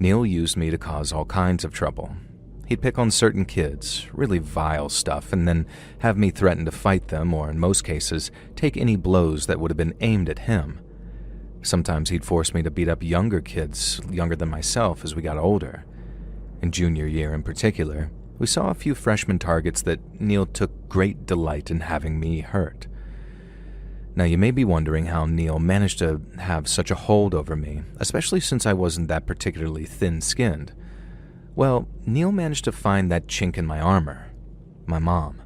Neil used me to cause all kinds of trouble. He'd pick on certain kids, really vile stuff, and then have me threaten to fight them or, in most cases, take any blows that would have been aimed at him. Sometimes he'd force me to beat up younger kids, younger than myself, as we got older. In junior year in particular, we saw a few freshman targets that Neil took great delight in having me hurt. Now, you may be wondering how Neil managed to have such a hold over me, especially since I wasn't that particularly thin-skinned. Well, Neil managed to find that chink in my armor: my mom.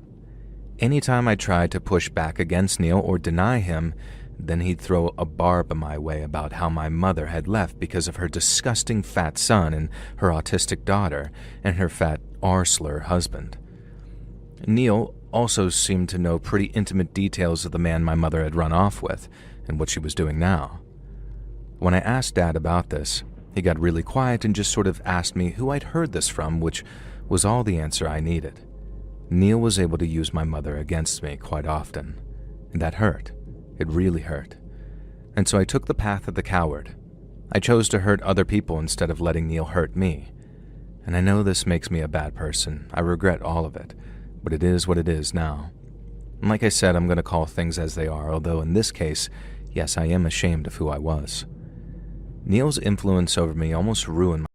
Anytime I tried to push back against Neil or deny him, then he'd throw a barb my way about how my mother had left because of her disgusting fat son and her autistic daughter and her fat arsler husband. Neil also seemed to know pretty intimate details of the man my mother had run off with and what she was doing now. When I asked Dad about this, he got really quiet and just sort of asked me who I'd heard this from, which was all the answer I needed. Neil was able to use my mother against me quite often, and that hurt. It really hurt. And so I took the path of the coward. I chose to hurt other people instead of letting Neil hurt me. And I know this makes me a bad person. I regret all of it, but it is what it is now. And like I said, I'm going to call things as they are, although in this case, yes, I am ashamed of who I was. Neil's influence over me almost ruined